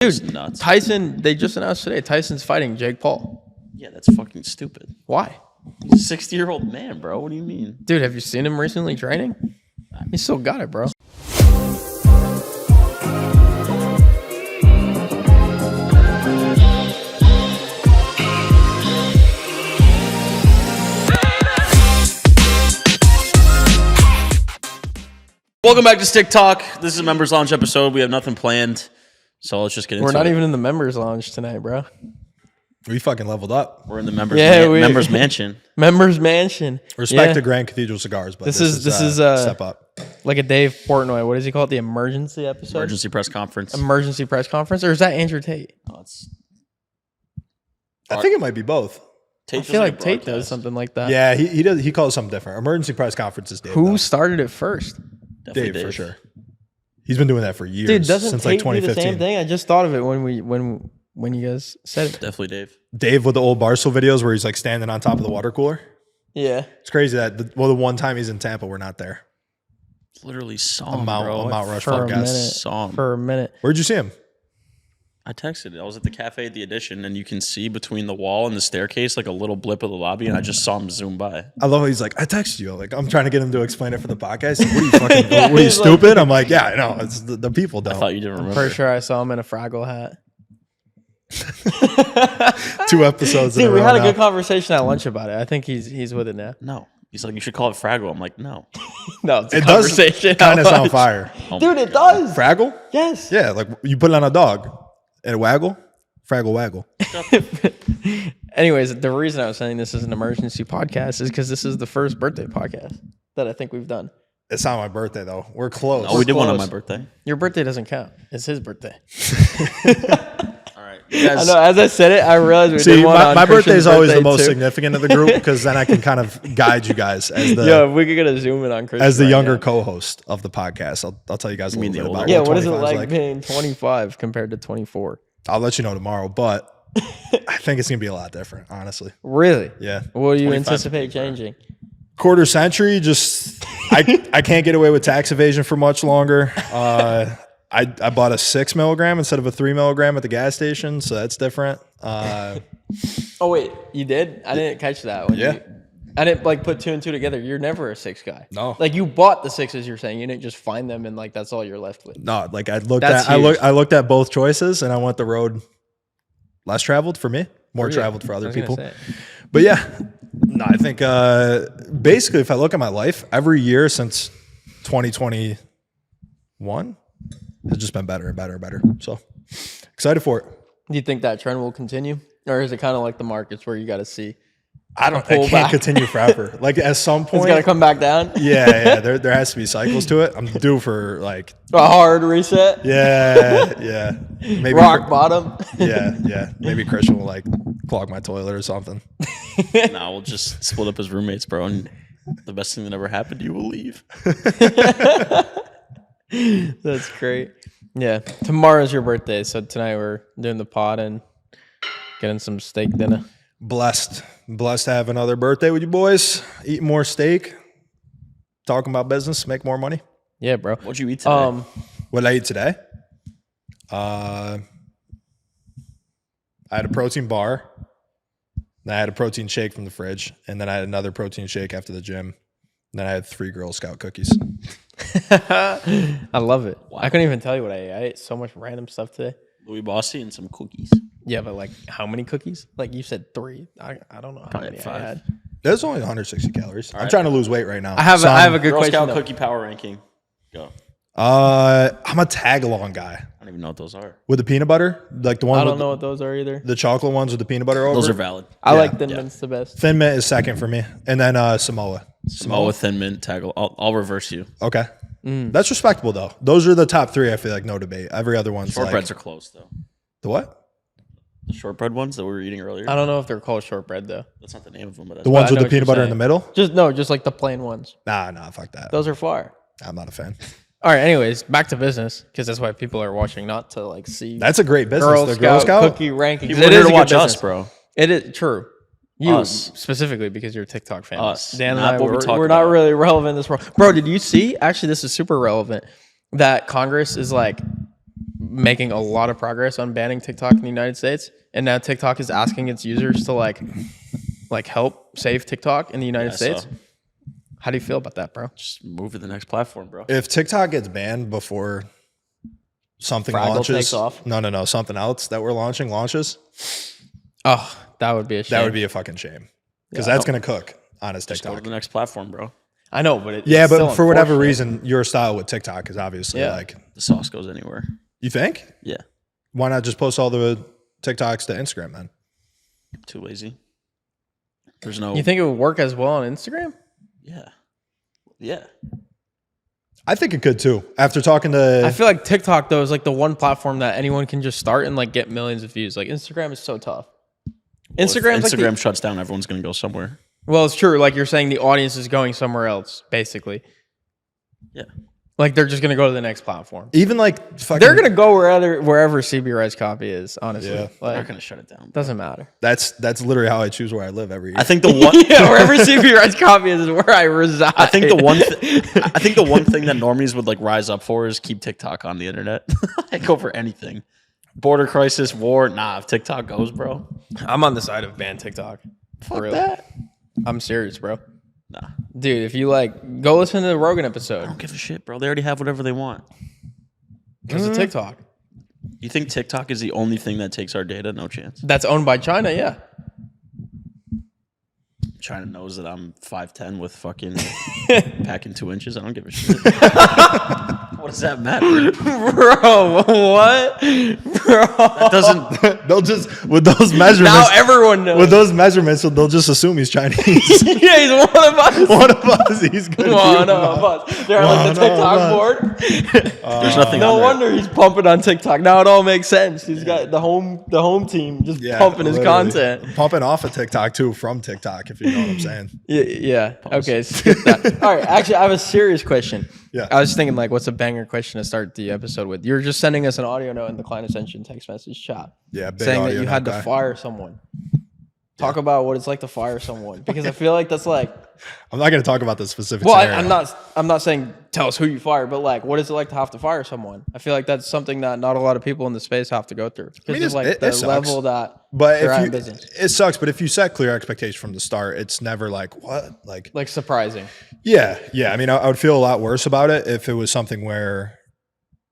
Dude, nuts. Tyson, they just announced today, Tyson's fighting Jake Paul. Yeah, that's fucking stupid. Why? He's a 60-year-old man, bro. What do you mean? Dude, have you seen him recently training? He still got it, bro. Welcome back to Stick Talk. This is a members launch episode. We have nothing planned, so let's just get into it. We're not even in the members lounge tonight, bro. We fucking leveled up. We're in the members mansion. Members mansion. Respect to Grand Cathedral Cigars, but this is step up. Like a Dave Portnoy. What does he call it? The emergency episode? Emergency press conference. Emergency press conference? Or is that Andrew Tate? Oh, I think it might be both. I feel like Tate does something like that. Yeah, he does. He calls it something different. Emergency press conference is Dave. Who started it first? Dave for sure. He's been doing that for years. Dude, doesn't since Tate like 2015. do the same thing? I just thought of it when you guys said it. Definitely Dave. Dave with the old Barstool videos where he's like standing on top of the water cooler. Yeah. It's crazy that the one time he's in Tampa, we're not there. Literally saw him, Mount Rushmore guys. Saw him. For a minute. Where'd you see him? I texted it. I was at the cafe at the Addition, and you can see between the wall and the staircase like a little blip of the lobby, and I just saw him zoom by. I love how he's like, I texted you. Like, I'm trying to get him to explain it for the podcast. Like, what are you fucking? What are you stupid? I'm like, yeah, I know. It's the people don't. I thought you didn't remember. For sure, I saw him in a Fraggle hat. 2 episodes. Dude, we had a good conversation at lunch about it. I think he's with it now. No. He's like, you should call it Fraggle. I'm like, no. No, it's a it conversation. Does kind of sound fire. Dude, it does. Fraggle? Yes. Yeah, like you put it on a dog and waggle. Fraggle waggle. Anyways, the reason I was saying this is an emergency podcast is because this is the first birthday podcast that I think we've done. It's not my birthday though. We're close. Oh, we did one on my birthday. Your birthday doesn't count. It's his birthday. All right. I know. As I said it, I realized we See, did one on my birthday is always the most too. significant of the group because then I can kind of guide you guys as the If we could get a zoom in on Christian as the right younger now. co-host of the podcast. I'll tell you guys a little bit about. Yeah, what is it 25 like being 25 compared to 24? I'll let you know tomorrow, but I think it's gonna be a lot different, honestly. Really? Yeah. What do you anticipate changing? Quarter century, just I can't get away with tax evasion for much longer. I bought a 6 milligram instead of a 3 milligram at the gas station, so that's different. Oh wait, you did? I didn't catch that. I didn't like put 2 and 2 together. You're never a 6 guy. No. Like you bought the 6s. You're saying you didn't just find them and like that's all you're left with. No, like I That's looked at both choices and I went the road less traveled for me, more traveled for other people. But yeah, no, I think basically if I look at my life, every year since 2021, it's just been better and better and better. So excited for it. Do you think that trend will continue? Or is it kind of like the markets where you got to see? It can't continue forever. Like at some point, It's got to come back down? Yeah. There has to be cycles to it. I'm due for like A hard reset? Yeah. Maybe Rock bottom? Yeah. Maybe Christian will like clog my toilet or something. Nah, we'll just split up as roommates, bro. And the best thing that ever happened, you will leave. That's great. Yeah. Tomorrow's your birthday. So tonight we're doing the pod and getting some steak dinner. Blessed to have another birthday with you boys. Eat more steak. Talking about business, make more money. Yeah, bro. What'd you eat today? What did I eat today? I had a protein bar. Then I had a protein shake from the fridge. And then I had another protein shake after the gym. And then I had 3 Girl Scout cookies. I love it. Wow. I couldn't even tell you what I ate. I ate so much random stuff today. Louis Bossy and some cookies. Yeah, but like how many cookies? Like you said 3. I don't know how Probably many 5. I had. There's only 160 calories. I'm trying to lose weight right now. I have a good Girl question. Scout though. cookie power ranking. Go. I'm a tag along guy. I don't even know what those are. With the peanut butter? Like the one I don't know what those are either. the chocolate ones with the peanut butter over? Those are valid. I like Yeah. Thin Mint's the best. Thin Mint is second for me. And then Samoa. Samoa Thin Mint tag. I'll reverse you. Okay. That's respectable though. Those are the top 3, I feel like, no debate. Every other one's Shortbreads are close though. The what? The shortbread ones that we were eating earlier. I don't know if they're called shortbread though. That's not the name of them, but that's The ones I with know the what you're peanut butter in saying. the middle? Just like the plain ones. Nah, fuck that. Those are fire. I'm not a fan. All right. Anyways, back to business because that's why people are watching, not to like see. That's a great business. Girl the Girl Scout Scout cookie rankings. People It are here is to a good watch us, business. bro. It is true. You Us. specifically because you're TikTok famous. Us. Dan and Not I, what we talk we're not about. really relevant in this world. Bro, did you see? Actually, this is super relevant. That Congress is like making a lot of progress on banning TikTok in the United States, and now TikTok is asking its users to like help save TikTok in the United States. How do you feel about that, bro? Just move to the next platform, bro. If TikTok gets banned before something Fraggle launches, takes off? No, something else that we're launching launches, Oh, that would be a shame. that would be a fucking shame because Yeah, that's gonna cook on his Just go to TikTok. the next platform, bro. I know, but Yeah, it's but still for whatever unfortunate. reason, your style with TikTok is obviously like, The sauce goes anywhere. you think? Yeah. Why not just post all the TikToks to Instagram then? Too lazy. There's no. You think it would work as well on Instagram? Yeah. Yeah. I think it could too. After talking to, I feel like TikTok though is like the one platform that anyone can just start and like get millions of views. Like Instagram is so tough. Well, if Instagram's like Instagram shuts down, everyone's gonna go somewhere. well, it's true. Like you're saying, the audience is going somewhere else, basically. Yeah. Like they're just gonna go to the next platform. even like fucking, They're gonna go wherever CB Rice copy is. Honestly, Yeah. They're not like gonna shut it down. doesn't matter. that's literally how I choose where I live every year. I think the one. Yeah, wherever CB Rice copy is where I reside. I think the one. I think the one thing that normies would like rise up for is keep TikTok on the internet. Like go for anything. Border crisis, war. Nah, if TikTok goes, bro. I'm on the side of ban TikTok. For real. That. I'm serious, bro. Nah, Dude, if you like, go listen to the Rogan I episode don't give a shit, bro. They already have whatever they want. because of TikTok. You think TikTok is the only thing that takes our data? No chance. That's owned by China, yeah. China knows that I'm 5'10" with fucking packing 2 inches. I don't give a shit. What does that matter? Bro, what? Bro. That doesn't. they'll just with those measurements. Now everyone knows. with those measurements, they'll just assume he's Chinese. Yeah, he's one of us. One of us, he's gonna One be of us. They're on like the One of TikTok us. board. There's nothing. No on there. wonder he's pumping on TikTok. Now it all makes sense. He's got the home team just pumping his literally. content. Pumping off of TikTok too from TikTok, if you know what I'm saying. Yeah. Okay, skip that. All right, actually, I have a serious question. Yeah. I was thinking, like, what's a banger question to start the episode with? You're just sending us an audio note in the Client Ascension text message chat. Yeah, big saying that audio you had note to guy. fire someone. Talk about what it's like to fire someone, because I feel like that's like. I'm not going to talk about the specific Well, scenario. I'm not saying tell us who you fire, but like, what is it like to have to fire someone? I feel like that's something that not a lot of people in the space have to go through because of like it the sucks. level that But they're at if in you, business. it sucks. But if you set clear expectations from the start, it's never like what, Like surprising. yeah. I mean, I would feel a lot worse about it if it was something where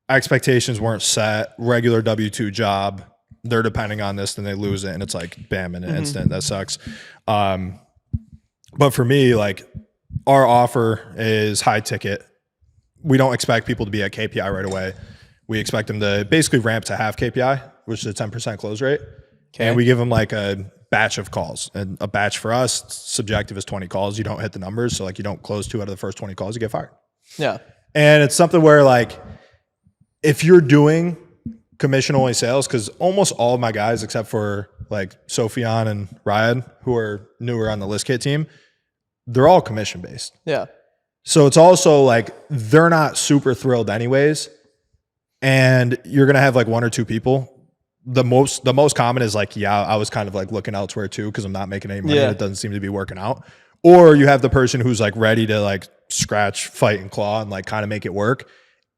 expectations weren't set, regular W-2 job. They're depending on this, then they lose it, and it's like bam in an instant. That sucks. But for me, like our offer is high ticket. We don't expect people to be at KPI right away. We expect them to basically ramp to half KPI, which is a 10% close rate. Okay. And we give them like a batch of calls. And a batch for us, subjective is 20 calls. You don't hit the numbers. So like you don't close 2 out of the first 20 calls, you get fired. Yeah. And it's something where like if you're doing commission only sales, because almost all of my guys, except for like Sophian and Ryan, who are newer on the list kit team, they're all commission based. Yeah. So it's also like they're not super thrilled anyways. And you're gonna have like 1 or 2 people. The most common is like, yeah, I was kind of like looking elsewhere too because I'm not making any money. Yeah. And it doesn't seem to be working out. Or you have the person who's like ready to like scratch, fight, and claw and like kind of make it work.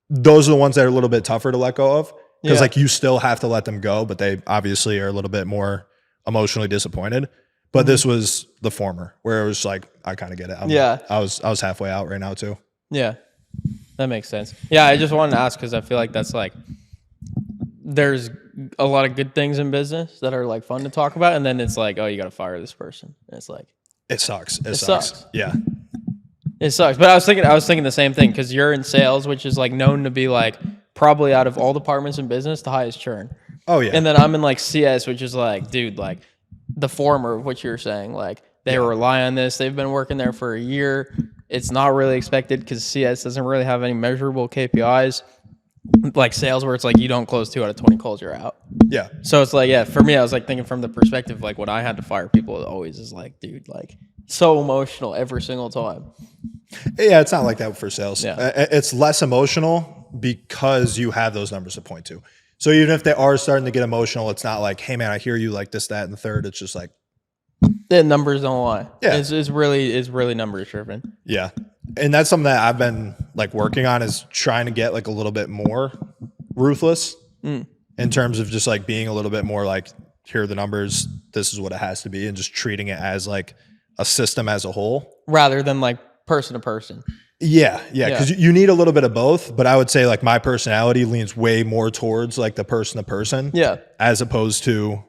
Those are the ones that are a little bit tougher to let go of because Yeah. like you still have to let them go, but they obviously are a little bit more emotionally disappointed. But this was the former, where it was like, I kind of get it. I was halfway out right now too. Yeah, that makes sense. Yeah, I just wanted to ask because I feel like that's like there's a lot of good things in business that are like fun to talk about, and then it's like, oh, you got to fire this person. And it's like It sucks. It sucks. sucks. Yeah. it sucks. But I was thinking the same thing because you're in sales, which is like known to be like probably out of all departments in business the highest churn. Oh yeah. And then I'm in like CS, which is like, dude, like the former of what you're saying, like they rely on this. They've been working there for a year. It's not really expected because CS doesn't really have any measurable KPIs like sales where it's like you don't close 2 out of 20 calls, you're out. Yeah. So it's like, yeah, for me, I was like thinking from the perspective, like when I had to fire people, it always is like, dude, like so emotional every single time. Yeah, it's not like that for sales. Yeah. It's less emotional because you have those numbers to point to. So even if they are starting to get emotional, it's not like, hey man, I hear you like this, that, and the third. It's just like, The numbers don't lie. Yeah. It's really numbers driven. yeah. And that's something that I've been like working on is trying to get like a little bit more ruthless in terms of just like being a little bit more like, here are the numbers, this is what it has to be, and just treating it as like a system as a whole. Rather than like person to person. Yeah. Because you need a little bit of both, but I would say like my personality leans way more towards like the person to person. Yeah. As opposed to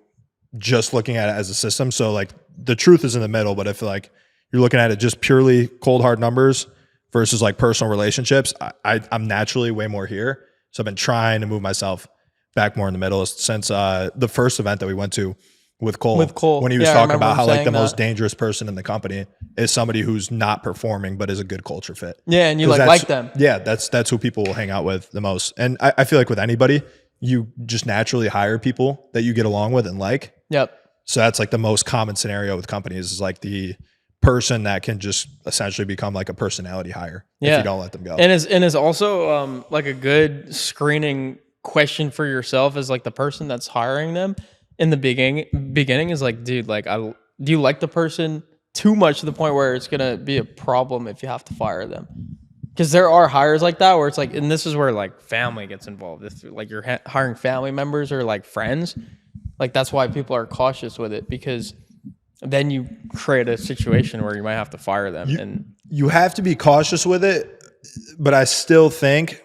just looking at it as a system. So like the truth is in the middle, but if like you're looking at it just purely cold hard numbers versus like personal relationships, I'm naturally way more here. So I've been trying to move myself back more in the middle since the first event that we went to with Cole. When he was talking about how like the most dangerous person in the company is somebody who's not performing but is a good culture fit. Yeah, and you like them. Yeah, that's who people will hang out with the most. And I feel like with anybody, you just naturally hire people that you get along with and like. Yep. So that's like the most common scenario with companies is like the person that can just essentially become like a personality hire if you don't let them go. And is also like a good screening question for yourself as like the person that's hiring them in the beginning is like, dude, like do you like the person too much to the point where it's gonna be a problem if you have to fire them? Because there are hires like that where it's like, and this is where like family gets involved. If like you're hiring family members or like friends, like that's why people are cautious with it, because then you create a situation where you might have to fire them. You have to be cautious with it, but I still think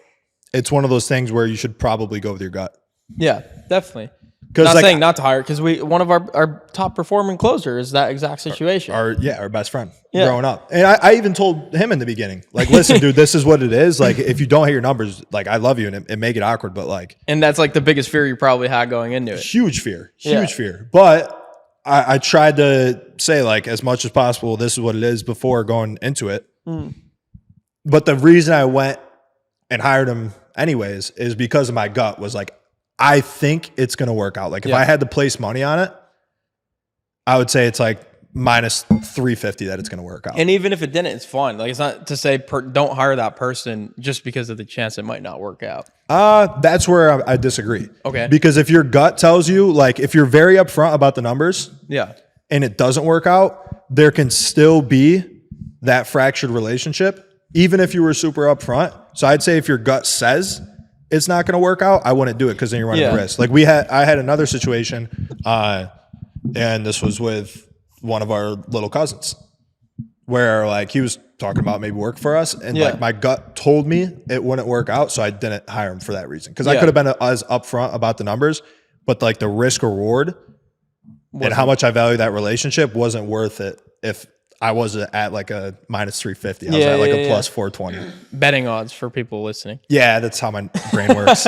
it's one of those things where you should probably go with your gut. Yeah, definitely. Not like, saying not to hire, because one of our top performing closer is that exact situation. Our best friend growing up. And I even told him in the beginning, like, listen, dude, this is what it is. Like, if you don't hit your numbers, like, I love you, and it may get awkward, but like. And that's like the biggest fear you probably had going into it. Huge fear. But I tried to say, like, as much as possible, this is what it is before going into it. But the reason I went and hired him anyways is because of my gut was like, I think it's going to work out. Like if I had to place money on it, I would say it's like minus 350 that it's going to work out. And even if it didn't, it's fine. Like it's not to say don't hire that person just because of the chance it might not work out. That's where I disagree. Okay. Because if your gut tells you, like if you're very upfront about the numbers, and it doesn't work out, there can still be that fractured relationship, even if you were super upfront. So I'd say if your gut says it's not going to work out, I wouldn't do it because then you're running a risk. Like I had another situation, and this was with one of our little cousins, where like he was talking about maybe work for us, and like my gut told me it wouldn't work out, so I didn't hire him for that reason. Because I could have been as upfront about the numbers, but like the risk reward and how much I value that relationship wasn't worth it if I wasn't at like a minus 350. I was at like a plus 420. Betting odds for people listening. Yeah, that's how my brain works.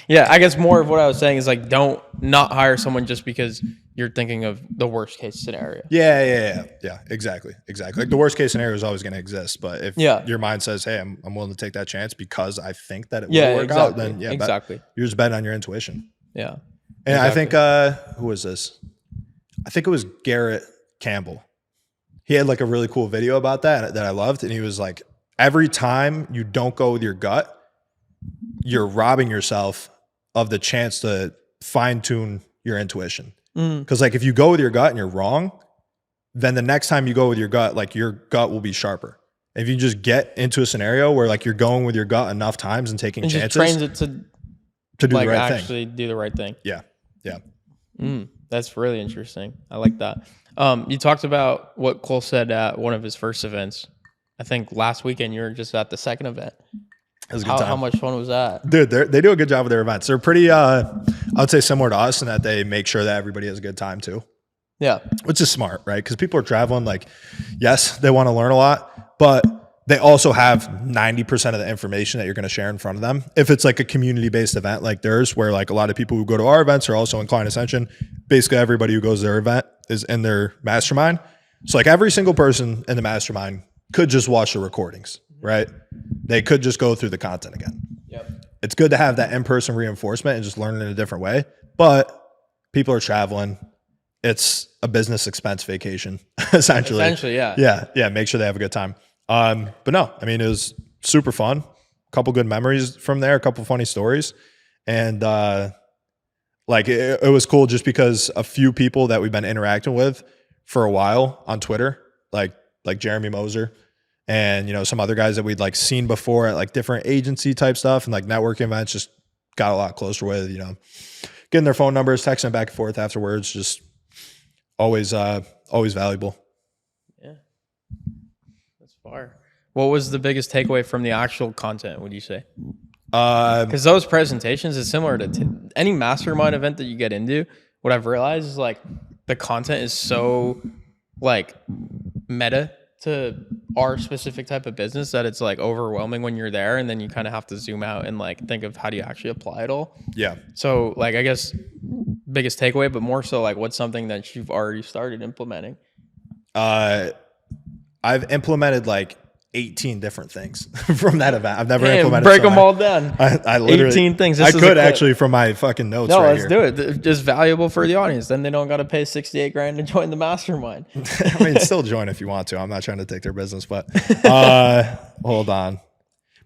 Yeah, I guess more of what I was saying is like don't not hire someone just because you're thinking of the worst case scenario. Yeah, exactly. Like the worst case scenario is always going to exist, but if your mind says, "Hey, I'm willing to take that chance because I think that it will work out," then you're just betting on your intuition. Yeah. And I think who was this? I think it was Garrett Campbell. He had like a really cool video about that I loved. And he was like, every time you don't go with your gut, you're robbing yourself of the chance to fine tune your intuition. Because like if you go with your gut and you're wrong, then the next time you go with your gut, like your gut will be sharper. If you just get into a scenario where like you're going with your gut enough times and taking chances. Just trains it to do like the right thing. Actually do the right thing. Yeah. That's really interesting. I like that. You talked about what Cole said at one of his first events. I think last weekend you were just at the second event. It was a good time. How much fun was that? Dude, they do a good job with their events. They're pretty, I would say similar to us in that they make sure that everybody has a good time too. Yeah. Which is smart, right? Because people are traveling like, yes, they want to learn a lot, but they also have 90% of the information that you're going to share in front of them. If it's like a community-based event like theirs, where like a lot of people who go to our events are also in Client Ascension, basically everybody who goes to their event is in their mastermind. So like every single person in the mastermind could just watch the recordings, right? They could just go through the content again. Yep. It's good to have that in-person reinforcement and just learn in a different way, but people are traveling. It's a business expense vacation, essentially. Yeah. Make sure they have a good time. But no, I mean, it was super fun. A couple good memories from there, a couple funny stories. And, like it was cool just because a few people that we've been interacting with for a while on Twitter, like Jeremy Moser and, some other guys that we'd like seen before at like different agency type stuff and like networking events, just got a lot closer with, getting their phone numbers, texting back and forth afterwards, just always valuable. Yeah. That's fire. What was the biggest takeaway from the actual content, would you say? Because those presentations is similar to any mastermind event that you get into. What I've realized is like the content is so like meta to our specific type of business that it's like overwhelming when you're there, and then you kind of have to zoom out and like think of how do you actually apply it all. Yeah. So like I guess biggest takeaway, but more so like what's something that you've already started implementing? I've implemented like 18 different things from that event. I've never implemented. Break them all down. I literally 18 things. I could actually from my fucking notes. No, right let's here. do it. Just valuable for the audience. Then they don't got to pay $68,000 to join the mastermind. I mean, still join if you want to. I'm not trying to take their business, but hold on.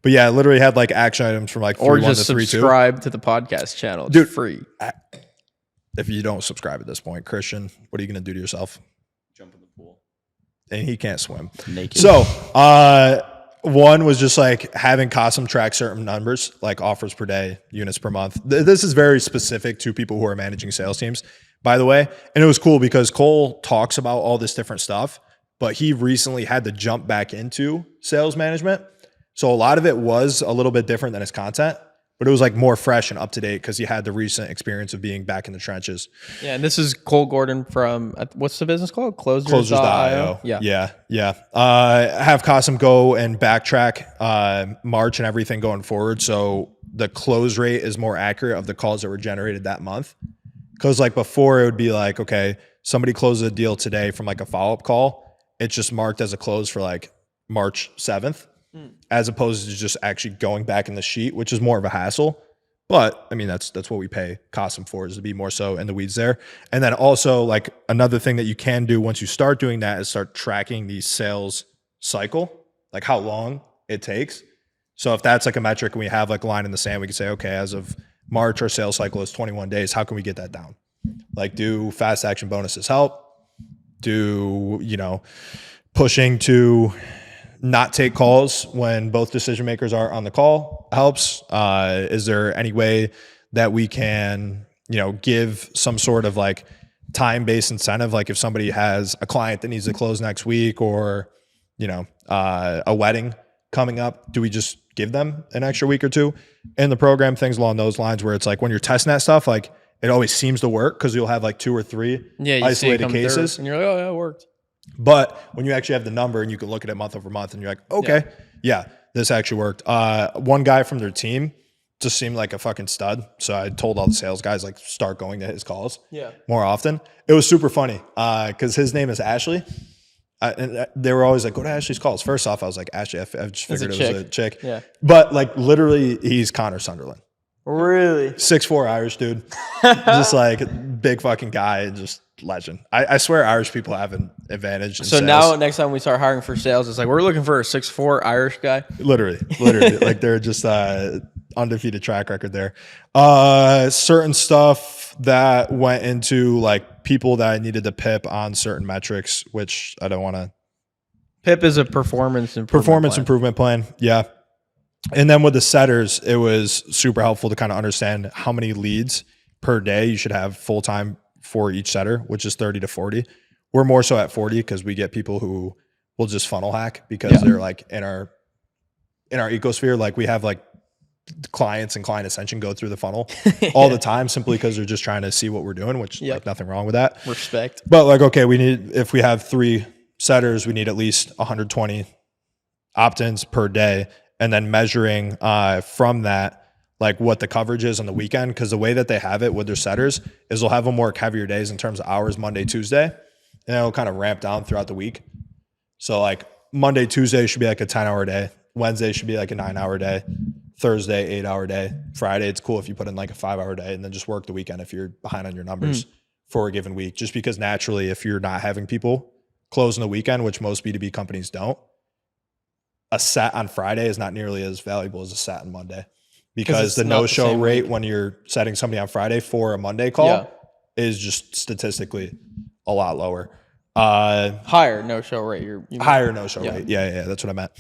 But yeah, I literally had like action items from like 3-1 or just to 3-2. subscribe to the podcast channel. It's Dude, free. If you don't subscribe at this point, Christian, what are you going to do to yourself? Jump in the pool. And he can't swim. Naked. So, one was just like having Cosm track certain numbers, like offers per day, units per month. This is very specific to people who are managing sales teams, by the way. And it was cool because Cole talks about all this different stuff, but he recently had to jump back into sales management. So a lot of it was a little bit different than his content, but it was like more fresh and up to date because he had the recent experience of being back in the trenches. Yeah, and this is Cole Gordon from, what's the business called? Closers.io. Yeah. Have Cosm go and backtrack March and everything going forward. So the close rate is more accurate of the calls that were generated that month. Because like before it would be like, okay, somebody closes a deal today from like a follow-up call. It's just marked as a close for like March 7th. As opposed to just actually going back in the sheet, which is more of a hassle. But I mean, that's what we pay Cosm for, is to be more so in the weeds there. And then also like another thing that you can do once you start doing that is start tracking the sales cycle, like how long it takes. So if that's like a metric and we have like a line in the sand, we can say, okay, as of March, our sales cycle is 21 days. How can we get that down? Like, do fast action bonuses help? Do, pushing to not take calls when both decision makers are on the call helps? Is there any way that we can, give some sort of like time-based incentive? Like if somebody has a client that needs to close next week or, a wedding coming up, do we just give them an extra week or two in the program? Things along those lines where it's like when you're testing that stuff, like it always seems to work because you'll have like 2 or 3 isolated cases. And you're like, oh, yeah, it worked. But when you actually have the number and you can look at it month over month and you're like, okay, yeah, this actually worked. One guy from their team just seemed like a fucking stud. So I told all the sales guys, like, start going to his calls more often. It was super funny because his name is Ashley. And they were always like, go to Ashley's calls. First off, I was like, Ashley, I just figured it was a chick. Yeah. But like literally he's Connor Sunderland. Really? 6'4" Irish dude. Just like big fucking guy and just legend. I swear Irish people have an advantage in so sales. Now next time we start hiring for sales, it's like we're looking for a 6'4" Irish guy. Literally like they're just undefeated track record there. Certain stuff that went into like people that I needed to pip on certain metrics, which I don't want to. PIP is a performance improvement plan. Yeah. And then with the setters, it was super helpful to kind of understand how many leads per day you should have full time for each setter, which is 30 to 40. We're more so at 40 because we get people who will just funnel hack because they're like in our ecosphere. Like we have like clients and client Ascension go through the funnel all the time simply because they're just trying to see what we're doing, which like nothing wrong with that. Respect. But like, okay, if we have 3 setters, we need at least 120 opt-ins per day. And then measuring from that, like what the coverage is on the weekend. Because the way that they have it with their setters is they'll have them work heavier days in terms of hours, Monday, Tuesday. And it'll kind of ramp down throughout the week. So like Monday, Tuesday should be like a 10-hour day. Wednesday should be like a 9-hour day. Thursday, 8-hour day. Friday, it's cool if you put in like a 5-hour day and then just work the weekend if you're behind on your numbers for a given week. Just because naturally, if you're not having people close on the weekend, which most B2B companies don't, a sat on Friday is not nearly as valuable as a sat on Monday because the no-show rate when you're setting somebody on Friday for a Monday call is just statistically a lot lower. Higher no-show rate. Higher no-show rate. Yeah, that's what I meant.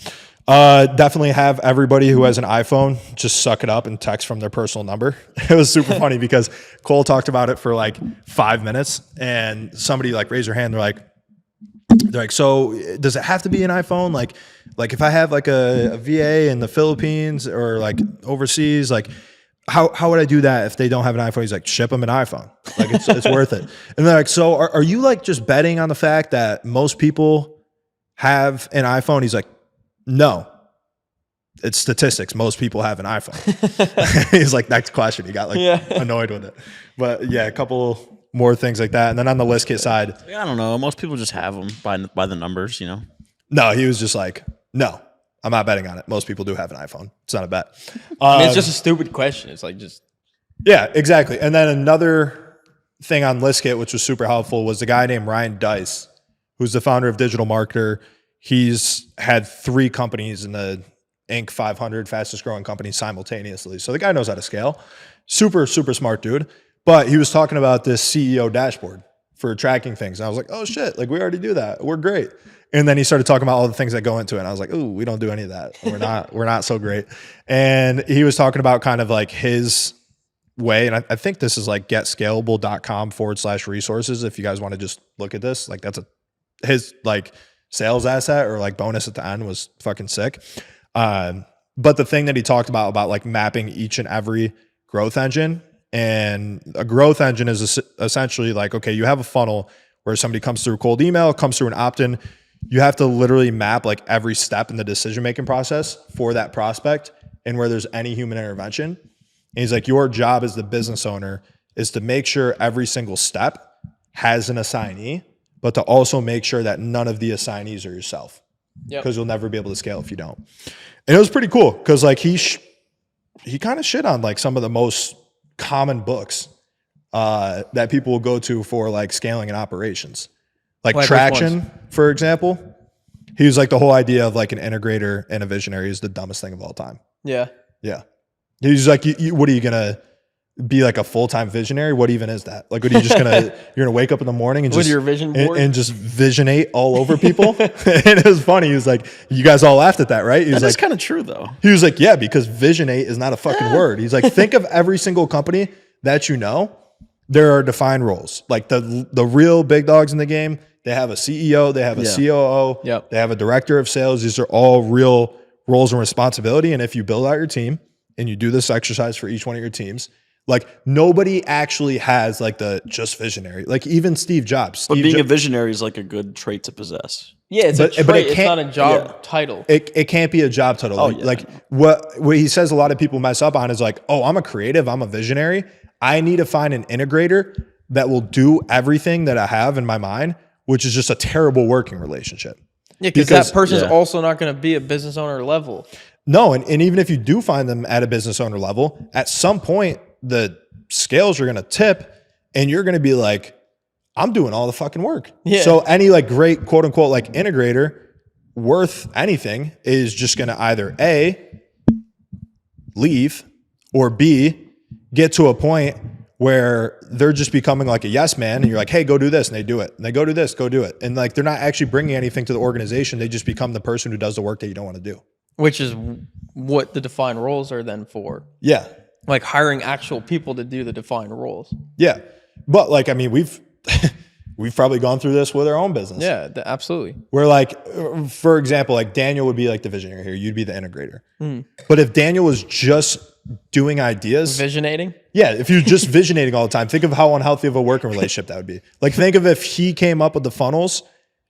Definitely have everybody who has an iPhone just suck it up and text from their personal number. It was super funny because Cole talked about it for like 5 minutes and somebody like raised their hand. They're like, so does it have to be an iPhone? Like if I have like a VA in the Philippines or like overseas, like how would I do that if they don't have an iPhone? He's like, ship them an iPhone. Like it's worth it. And they're like, so are you like just betting on the fact that most people have an iPhone? He's like, no, it's statistics. Most people have an iPhone. He's like, next question. He got like annoyed with it. But yeah, a couple more things like that. And then on the list kit side, I don't know. Most people just have them by the numbers, you know? No, he was just like, no, I'm not betting on it. Most people do have an iPhone. It's not a bet. It's just a stupid question. It's like just. Yeah, exactly. And then another thing on list kit, which was super helpful, was the guy named Ryan Dice, who's the founder of Digital Marketer. He's had 3 companies in the Inc. 500 fastest growing companies simultaneously. So the guy knows how to scale. Super, super smart dude. But he was talking about this CEO dashboard for tracking things. And I was like, oh shit, like we already do that. We're great. And then he started talking about all the things that go into it. And I was like, ooh, we don't do any of that. We're not so great. And he was talking about kind of like his way. And I think this is like getscalable.com/resources. If you guys want to just look at this, like his like sales asset or like bonus at the end was fucking sick. But the thing that he talked about like mapping each and every growth engine, and a growth engine is essentially like, okay, you have a funnel where somebody comes through cold email, comes through an opt-in. You have to literally map like every step in the decision-making process for that prospect and where there's any human intervention. And he's like, your job as the business owner is to make sure every single step has an assignee, but to also make sure that none of the assignees are yourself. Because you'll never be able to scale if you don't. And it was pretty cool because like he kind of shit on like some of the most common books that people will go to for like scaling and operations. Like Traction, for example. He was like, the whole idea of like an integrator and a visionary is the dumbest thing of all time. Yeah. Yeah. He's like, what are you going to be like a full-time visionary? What even is that? Like, what are you just going to, you're going to wake up in the morning and with just your vision board and just visionate all over people? And it was funny. He was like, you guys all laughed at that, right? He was That's like, kind of true though. he was like, yeah, because visionate is not a fucking word. He's like, think of every single company that you know, there are defined roles. Like the real big dogs in the game, they have a CEO, they have a COO, they have a director of sales. These are all real roles and responsibility. And if you build out your team and you do this exercise for each one of your teams, like nobody actually has like the just visionary. Like even Steve Jobs. But being a visionary is like a good trait to possess. Yeah, it's a trait. It's not a job title. It can't be a job title. Like what he says a lot of people mess up on is like, oh, I'm a creative, I'm a visionary. I need to find an integrator that will do everything that I have in my mind, which is just a terrible working relationship. Yeah, because that person's also not going to be a business owner level. No, and even if you do find them at a business owner level, at some point the scales are going to tip and you're going to be like, I'm doing all the fucking work. Yeah. So any like great quote unquote like integrator worth anything is just going to either A, leave, or B, get to a point where they're just becoming like a yes man and you're like, hey, go do this. And they do it. And they go do this, go do it. And like, they're not actually bringing anything to the organization. They just become the person who does the work that you don't want to do. Which is what the defined roles are then for. Yeah. Like hiring actual people to do the defined roles. Yeah. But like, I mean, we've probably gone through this with our own business. Yeah, absolutely. Where like, for example, like Daniel would be like the visionary here. You'd be the integrator. But if Daniel was just doing ideas. Visionating? Yeah. If you're just visionating all the time, think of how unhealthy of a working relationship that would be. Like think of if he came up with the funnels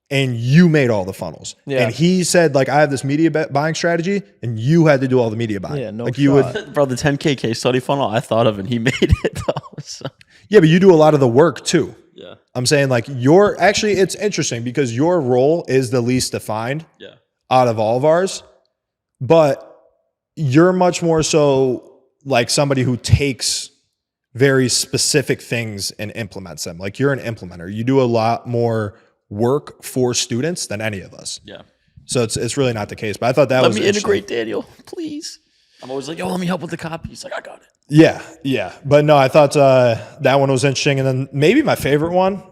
and you made all the funnels. Yeah. And he said like, I have this media buying strategy and you had to do all the media buying. Yeah, no like shot. You would, bro, the 10K case study funnel, I thought of and he made it though. So. Yeah, but you do a lot of the work too. Yeah. I'm saying like actually it's interesting because your role is the least defined out of all of ours, but you're much more so like somebody who takes very specific things and implements them. Like you're an implementer. You do a lot more work for students than any of us. Yeah. So it's really not the case. But I thought that Let me integrate Daniel, please. I'm always like, yo, let me help with the copy. He's like, I got it. Yeah, yeah. But no, I thought that one was interesting. And then maybe my favorite one,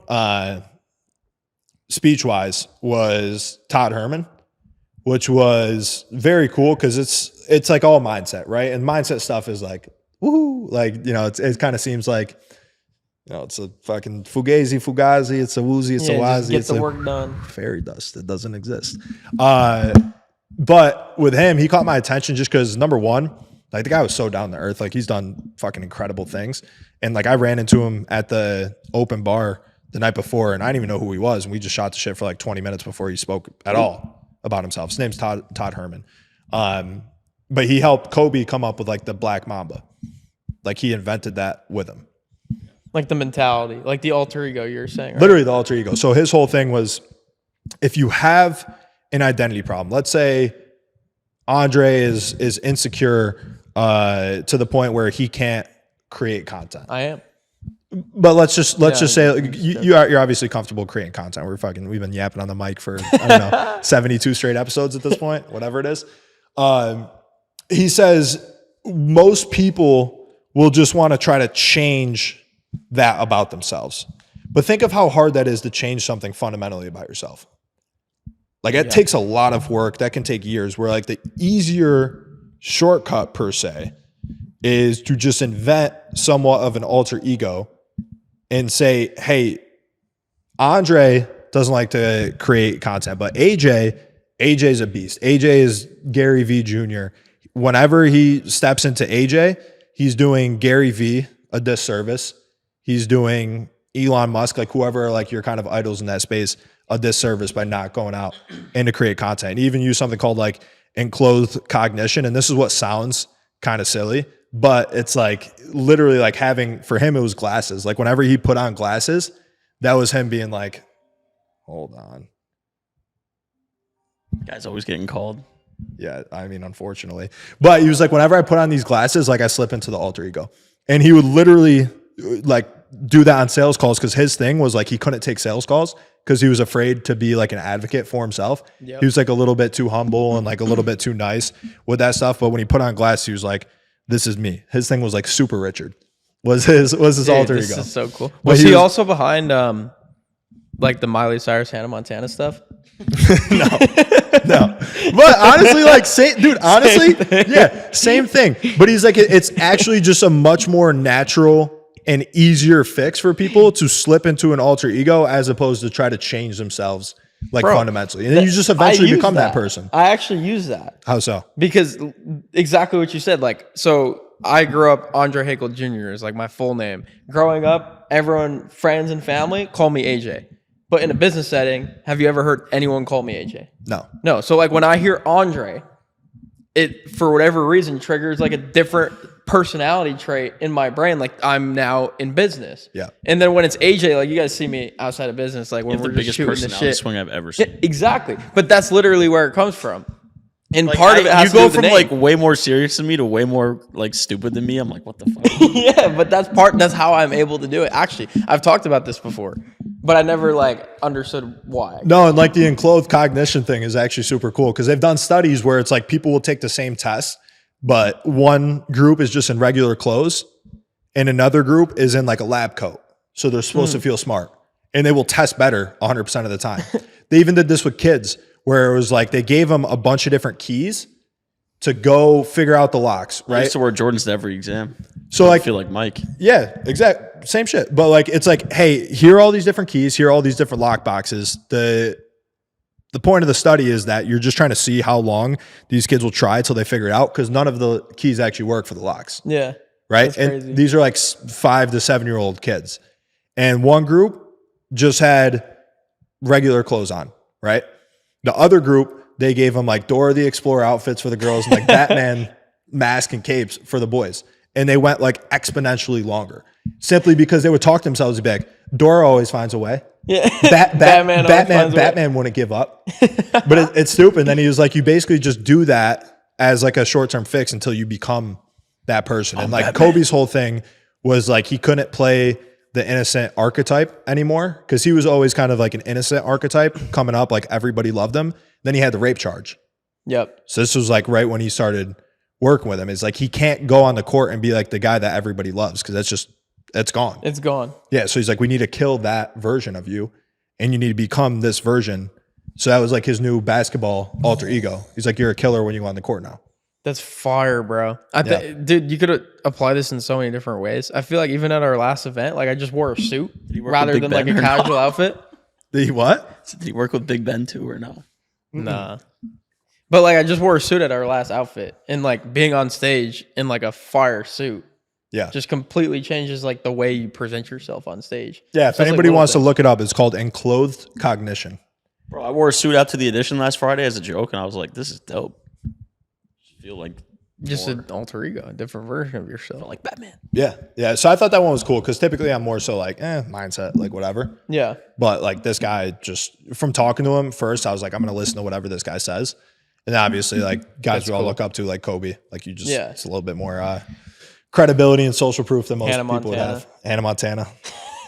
speech-wise, was Todd Herman, which was very cool because it's like all mindset, right? And mindset stuff is like, woohoo, like, you know, it kind of seems like, you know, it's a fucking fugazi, it's a woozy, it's a wazi, get it's the a work done. fairy dust. It doesn't exist. But with him, he caught my attention just because, number one, like the guy was so down to earth. Like he's done fucking incredible things. And like I ran into him at the open bar the night before and I didn't even know who he was. And we just shot the shit for like 20 minutes before he spoke at all about himself. His name's Todd Herman. But he helped Kobe come up with like the Black Mamba. Like he invented that with him. Like the mentality, like the alter ego you're saying, right? Literally the alter ego. So his whole thing was, if you have an identity problem, let's say Andre is insecure to the point where he can't create content. I am. But let's just say like, you're obviously comfortable creating content. We've been yapping on the mic for, I don't know, 72 straight episodes at this point, whatever it is. He says most people will just want to try to change that about themselves. But think of how hard that is to change something fundamentally about yourself. Like it takes a lot of work. That can take years, where like the easier shortcut per se is to just invent somewhat of an alter ego and say, hey, Andre doesn't like to create content, but AJ's a beast. AJ is Gary V Jr. Whenever he steps into AJ, he's doing Gary V a disservice. He's doing Elon Musk, like whoever, like your kind of idols in that space, a disservice by not going out and to create content. He even use something called like enclosed cognition. And this is what sounds kind of silly, but it's like literally like having, for him, it was glasses. Like whenever he put on glasses, that was him being like, hold on. Guy's always getting called. Yeah, I mean, unfortunately. But he was like, whenever I put on these glasses, like I slip into the alter ego. And he would literally like do that on sales calls because his thing was like he couldn't take sales calls because he was afraid to be like an advocate for himself. Yep. He was like a little bit too humble and like a little bit too nice with that stuff. But when he put on glasses, he was like, this is me. His thing was like Super Richard was his alter ego. This is so cool. Was he also behind like the Miley Cyrus Hannah Montana stuff? No. But honestly, like, same thing. But he's like, it's actually just a much more natural and easier fix for people to slip into an alter ego as opposed to try to change themselves like fundamentally. And then you just eventually become that person. I actually use that. How so? Because exactly what you said. Like, so I grew up, Andre Hakel Jr. is like my full name. Growing up, everyone, friends and family, call me AJ. But in a business setting, have you ever heard anyone call me AJ? No. So like when I hear Andre, it, for whatever reason, triggers like a different personality trait in my brain. Like I'm now in business. Yeah. And then when it's AJ, like you guys see me outside of business, like when we're just shooting the shit. Swing I've ever seen. Yeah, exactly. But that's literally where it comes from. And like, part of it has to do with the name. You go from like way more serious than me to way more like stupid than me. I'm like, what the fuck? Yeah, but that's how I'm able to do it. Actually, I've talked about this before, but I never like understood why. No, and like the enclosed cognition thing is actually super cool because they've done studies where it's like people will take the same test, but one group is just in regular clothes and another group is in like a lab coat. So they're supposed to feel smart and they will test better 100% of the time. They even did this with kids where it was like they gave them a bunch of different keys to go figure out the locks, right? I used to wear Jordans to every exam. So like, I feel like Mike. Yeah, exact same shit. But like, it's like, hey, here are all these different keys. Here are all these different lock boxes. The point of the study is that you're just trying to see how long these kids will try till they figure it out because none of the keys actually work for the locks. Yeah. Right? And these are like 5 to 7 year old kids. And one group just had regular clothes on, right? The other group, they gave them like Dora the Explorer outfits for the girls and like Batman mask and capes for the boys. And they went like exponentially longer simply because they would talk to themselves and be like, Dora always finds a way. Yeah. Batman wouldn't give up. But it's stupid. And then he was like, you basically just do that as like a short-term fix until you become that person. And like Batman. Kobe's whole thing was like he couldn't play the innocent archetype anymore because he was always kind of like an innocent archetype coming up, like everybody loved him. Then he had the rape charge. Yep. So this was like right when he started working with him. It's like he can't go on the court and be like the guy that everybody loves because it's gone. It's gone. Yeah. So he's like, we need to kill that version of you and you need to become this version So that was like his new basketball alter ego. He's like, you're a killer when you go on the court now. That's fire, bro. Dude, you could apply this in so many different ways. I feel like even at our last event, like I just wore a suit rather Big than Ben like a or casual outfit. Did he what? Did he work with Big Ben too or no? Nah. But like I just wore a suit at our last outfit, and like being on stage in like a fire suit Yeah. just completely changes like the way you present yourself on stage. Yeah. If So it's, anybody like, wants to little look it up, it's called enclothed cognition. Bro, I wore a suit out to the edition last Friday as a joke, and I was like, this is dope. I feel like just an alter ego, a different version of yourself. like Batman. Yeah. Yeah. So I thought that one was cool because typically I'm more so like, mindset, like whatever. Yeah. But like this guy, just from talking to him first, I was like, I'm going to listen to whatever this guy says. And obviously, like guys we all look up to, like Kobe, like you just, it's a little bit more credibility and social proof than most people would have. Hannah Montana.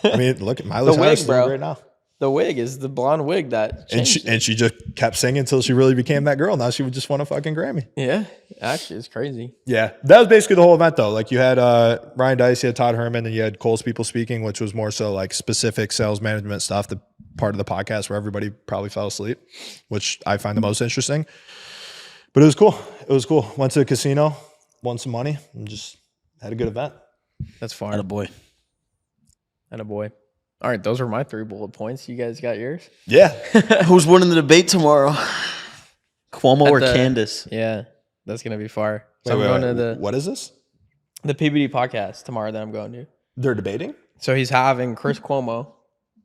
I mean, look at Miley Cyrus right now. The wig is the blonde wig that changed. And she just kept singing until she really became that girl. Now she would just won a fucking Grammy. Yeah, actually, it's crazy. Yeah, that was basically the whole event, though. Like you had Ryan Dice, you had Todd Herman, and you had Cole's People Speaking, which was more so like specific sales management stuff, the part of the podcast where everybody probably fell asleep, which I find the most interesting. But it was cool. It was cool. Went to the casino, won some money, and just had a good event. That's fine. Attaboy. Attaboy. All right, those are my 3 bullet points. You guys got yours? Yeah. Who's winning the debate tomorrow? Cuomo or Candace? Yeah, that's going to be fire. So Wait, I'm going to what is this? the PBD podcast tomorrow that I'm going to. They're debating? So he's having Chris Cuomo,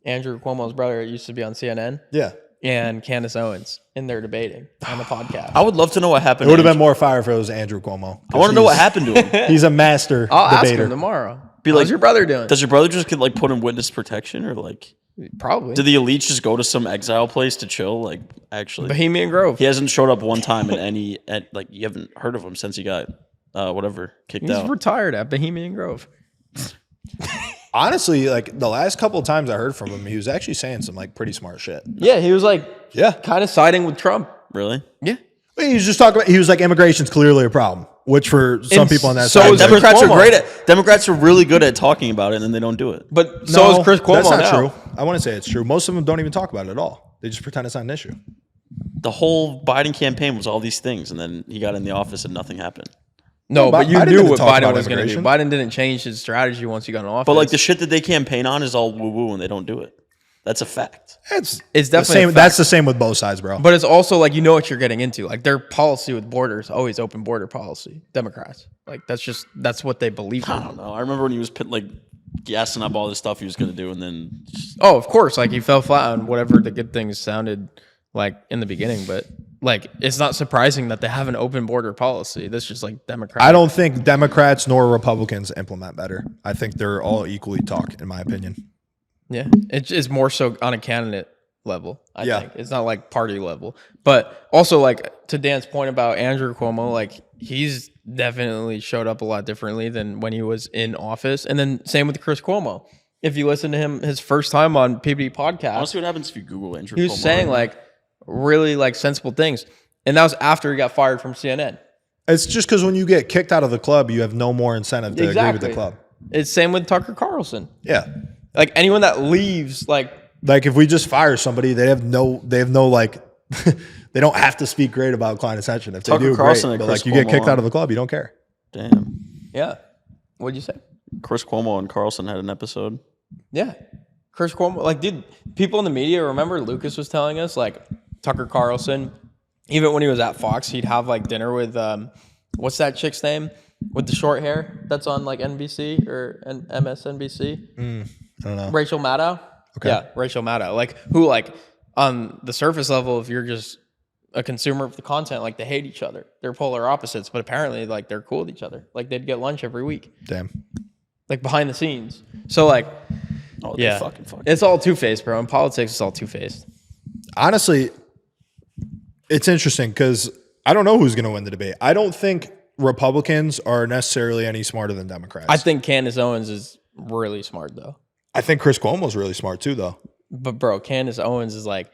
Andrew Cuomo's brother, used to be on CNN, Yeah. and Candace Owens, and they're debating on the podcast. I would love to know what It happened. would have been more fire if it was Andrew Cuomo. I want to know what happened to him. He's a master I'll ask debater. him tomorrow. Be How's like, your brother doing? Does your brother just get like put in witness protection or like? Probably. Did the elites just go to some exile place to chill? Like, actually, Bohemian Grove. he hasn't showed up one time in any. Like, you haven't heard of him since he got kicked He's out. retired at Bohemian Grove. Honestly, like the last couple of times I heard from him, he was actually saying some like pretty smart shit. Yeah, he was like Yeah. kind of siding with Trump. Really? Yeah. He was just talking about, he was like, immigration's clearly a problem, which for some And people on that so side. is like, Democrats are Cuomo. great at. Democrats are really good at talking about it, and then they don't do it. But so is Chris Cuomo that's not now. true. I want to say it's true. Most of them don't even talk about it at all. They just pretend it's not an issue. The whole Biden campaign was all these things, and then he got in the office and nothing happened. No, but you Biden knew didn't what talk Biden about was going to do. immigration. Biden didn't change his strategy once he got in office. But like the shit that they campaign on is all woo woo, and they don't do it. That's a fact. It's It's the definitely a same. fact. That's the same with both sides, bro. But it's also like you know what you're getting into. Like their policy with borders, always open border policy. Democrats, like that's what they believe I in. don't know. I remember when he was like gassing up all this stuff he was going to do, and then just, Oh, of course, like he fell flat on whatever the good things sounded like in the beginning. But like it's not surprising that they have an open border policy. That's just like Democrats. I don't think Democrats nor Republicans implement better. I think they're all equally talk, in my opinion. Yeah, it's more so on a candidate level. I Yeah. think it's not like party level, but also like to Dan's point about Andrew Cuomo, like he's definitely showed up a lot differently than when he was in office, and then same with Chris Cuomo. If you listen to him his first time on PBD I want podcast, to see what happens if you Google Andrew. he was Cuomo saying right now. like really like sensible things, and that was after he got fired from CNN. It's just because when you get kicked out of the club, you have no more incentive to agree with the club. It's same with Tucker Carlson. Yeah. Like anyone that leaves, like Like if we just fire somebody, they have no like they don't have to speak great about client Ascension. If they Tucker do, Carlson great. and But Chris like you get Cuomo kicked on. out of the club, you don't care. Damn, yeah, what'd you say? Chris Cuomo and Carlson had an episode. Yeah. Chris Cuomo, like, dude, people in the media, remember Lucas was telling us, like, Tucker Carlson, even when he was at Fox, he'd have, like, dinner with, what's that chick's name? With the short hair that's on, like, NBC or MSNBC? I don't know. Rachel Maddow? Okay. Yeah, Rachel Maddow. Like, who, like, on the surface level, if you're just a consumer of the content, like, they hate each other. They're polar opposites, but apparently, like, they're cool with each other. Like, they'd get lunch every week. Damn. Like, behind the scenes. So, like... Oh, Yeah, fucking. it's all two-faced, bro. In politics, it's all two-faced. Honestly, it's interesting because I don't know who's going to win the debate. I don't think Republicans are necessarily any smarter than Democrats. I think Candace Owens is really smart, though. I think Chris Cuomo's really smart too, though. But, bro, Candace Owens is like,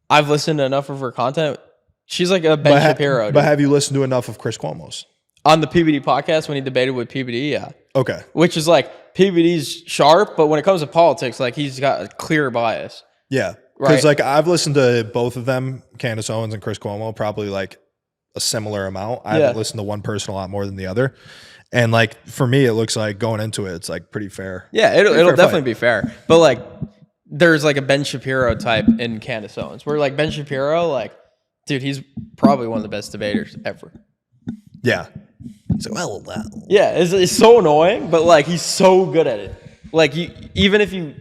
I've listened to enough of her content. She's like a Ben Shapiro. Dude. But have you listened to enough of Chris Cuomo's? On the PBD podcast, when he debated with PBD, yeah. Okay. Which is like, PBD's sharp, but when it comes to politics, like, he's got a clear bias. Yeah. Because like I've listened to both of them, Candace Owens and Chris Cuomo, probably like a similar amount. I haven't listened to one person a lot more than the other. And like for me, it looks like going into it, it's like pretty fair. Yeah, it'll definitely be fair. But like there's like a Ben Shapiro type in Candace Owens. Where like Ben Shapiro, like, dude, he's probably one of the best debaters ever. Yeah. He's like, well, that. Yeah, it's so annoying, but like he's so good at it. Like even if you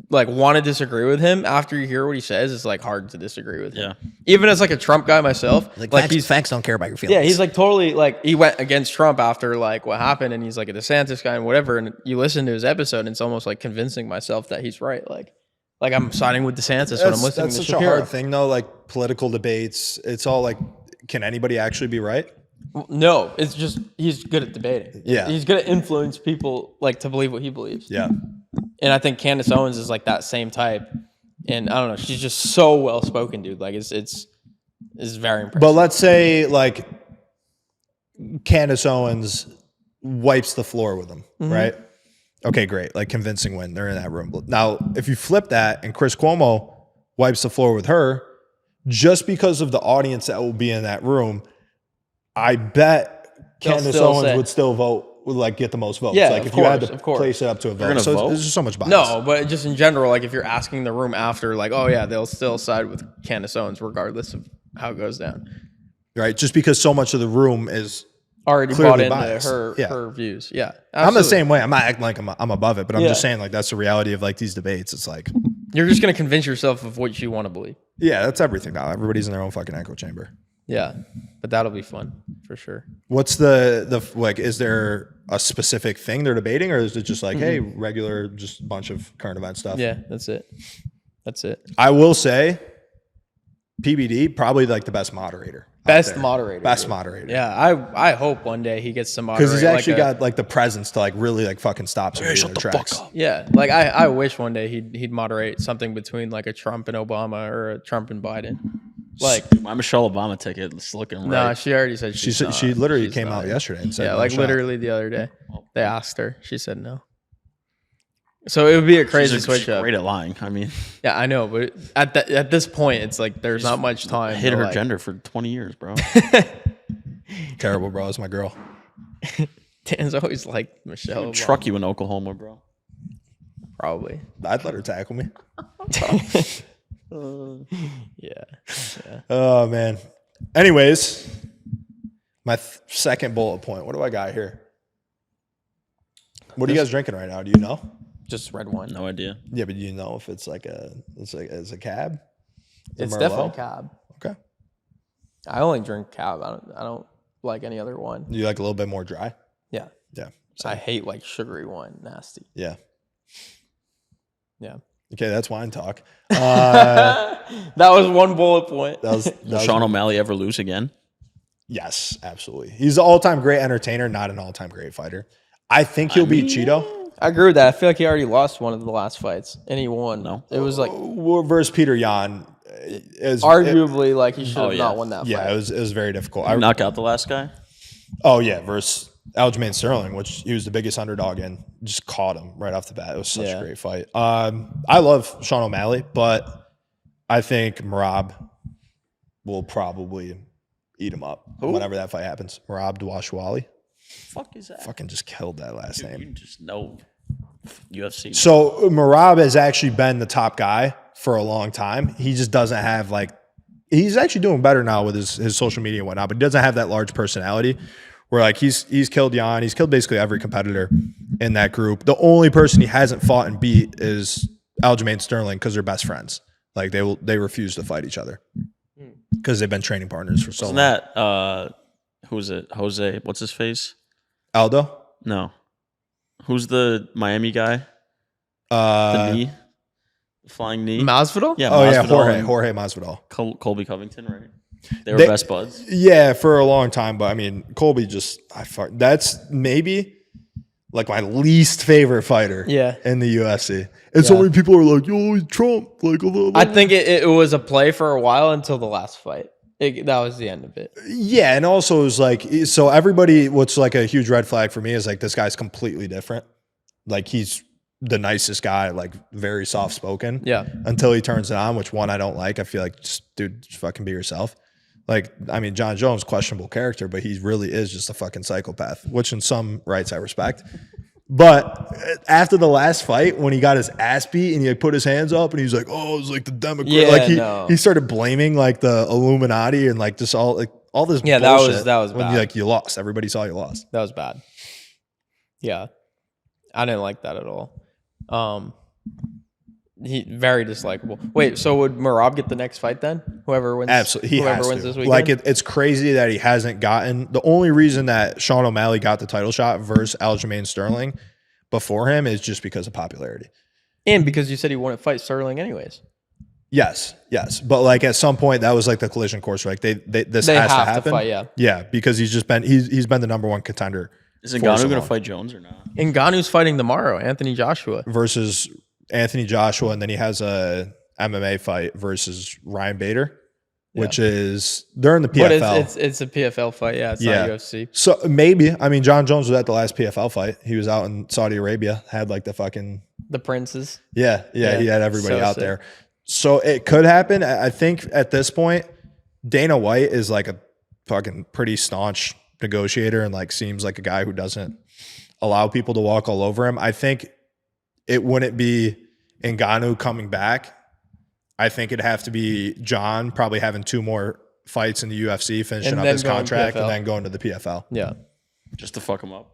like want to disagree with him, after you hear what he says, it's like hard to disagree with him. Yeah. Even as like a Trump guy myself, Like facts don't care about your feelings. yeah, he's like totally like he went against Trump after like what happened, and he's like a DeSantis guy and whatever. And you listen to his episode, and it's almost like convincing myself that he's right. Like I'm siding with DeSantis when I'm listening to such Shapiro. a hard thing though. Like political debates, it's all like, can anybody actually be right? No, it's just he's good at debating. Yeah. He's good at influence people like to believe what he believes. Yeah. And I think Candace Owens is like that same type. And I don't know, she's just so well spoken, dude. Like it's very impressive. But let's say like Candace Owens wipes the floor with him, right? Okay, great. Like convincing win. They're in that room. Now, if you flip that and Chris Cuomo wipes the floor with her, just because of the audience that will be in that room, I bet Candace Owens would still vote, would like get the most votes. Yeah, like if you had to place it up to a vote. So there's just so much bias. No, but just in general, like if you're asking the room after, like, oh yeah, they'll still side with Candace Owens regardless of how it goes down. Right? Just because so much of the room is already bought into her views. Yeah. Absolutely. I'm the same way. I'm not acting like I'm above it, but I'm just saying like that's the reality of like these debates. It's like you're just gonna convince yourself of what you want to believe. Yeah, that's everything now. Everybody's in their own fucking echo chamber. Yeah, but that'll be fun for sure. What's the like? Is there a specific thing they're debating, or is it just like, hey, regular, just a bunch of current event stuff? Yeah, that's it. That's it. I will say, PBD probably like the best moderator. Best moderator. Best moderator. Yeah, I hope one day he gets to moderate. Because he's actually got like the presence to like really like fucking stop some of the tracks. Yeah, like I wish one day he'd moderate something between like a Trump and Obama or a Trump and Biden. Like my Michelle Obama ticket is looking right. Nah, she already said she literally came out yesterday and said yeah, like literally the other day. They asked her, she said no. So it would be a crazy switch up. Great at lying. I mean, yeah, I know, but at this point, it's like there's not much time. Hid her gender for 20 years, bro. Terrible, bro. It's my girl. Dan's always like Michelle. Truck you in Oklahoma, bro. Probably. I'd let her tackle me. Yeah. Oh man. Anyways, my second bullet point. What do I got here? What are you guys drinking right now? Do you know? Just red wine. No idea. Yeah, but do you know if it's like it's a cab? It's definitely cab. Okay. I only drink cab. I don't like any other wine. You like a little bit more dry? Yeah. Yeah. I hate like sugary wine. Nasty. Yeah. Yeah. Okay, that's wine talk. That was one bullet point. Will Sean O'Malley ever lose again? Yes, absolutely. He's an all-time great entertainer, not an all-time great fighter. I think he'll beat Cheeto. I agree with that. I feel like he already lost one of the last fights, and he won. No, it was like versus Peter Yan. Arguably, like he should have not won that fight. Yeah, it was very difficult. I knock out the last guy. Oh yeah, versus Aljamain Sterling, which he was the biggest underdog in, just caught him right off the bat. It was such a great fight. I love Sean O'Malley, but I think Merab will probably eat him up whenever that fight happens. Merab Dwashwali. Fuck is that? Fucking just killed that last name. You just know UFC. So Merab has actually been the top guy for a long time. He just doesn't have like, he's actually doing better now with his social media and whatnot, but he doesn't have that large personality where like he's killed Jan. He's killed basically every competitor in that group. The only person he hasn't fought and beat is Aljamain Sterling because they're best friends. Like they refuse to fight each other because they've been training partners for so long. Isn't that, who is it? Jose, what's his face? Aldo? No. Who's the Miami guy? The knee? The flying knee? Masvidal? Yeah, Jorge Masvidal. Colby Covington, right? They were best buds. Yeah, for a long time, but I mean, Colby that's maybe like my least favorite fighter in the UFC. And so many people are like, yo, he's Trump. Like, I think it was a play for a while until the last fight. That was the end of it. Yeah, and also it was like, so everybody, what's like a huge red flag for me is like this guy's completely different. Like he's the nicest guy, like very soft spoken. Yeah. Until he turns it on, which one I don't like. I feel like just fucking be yourself. Like, I mean, Jon Jones, questionable character, but he really is just a fucking psychopath, which in some rights I respect. But after the last fight, when he got his ass beat and he like, put his hands up and he's like, "Oh, it was like the Democrat." Yeah, like he started blaming like the Illuminati and like just all this. Yeah, bullshit that was when bad. you lost. Everybody saw you lost. That was bad. Yeah, I didn't like that at all. He very dislikable. Wait, so would Merab get the next fight then? Whoever wins, Absolutely, whoever wins this weekend. Like it's crazy that he hasn't gotten. The only reason that Sean O'Malley got the title shot versus Aljamain Sterling before him is just because of popularity, and because you said he wouldn't fight Sterling anyways. Yes, but like at some point that was like the collision course. Like this has to have happen. to fight, yeah, because he's been the number one contender. Is Ngannou going to fight Jones or not? Ngannou's fighting tomorrow. Anthony Joshua versus Anthony Joshua, and then he has a MMA fight versus Ryan Bader, which is they're in the PFL. But it's a PFL fight. Yeah, it's not UFC. So maybe Jon Jones was at the last PFL fight. He was out in Saudi Arabia, had like the princes. Yeah, he had everybody so out sick. there. So it could happen. I think at this point, Dana White is like a fucking pretty staunch negotiator and like seems like a guy who doesn't allow people to walk all over him. I think it wouldn't be Ngannou coming back. I think it'd have to be John probably having 2 more fights in the UFC, finishing up his contract, and then going to the PFL. Yeah. Just to fuck him up.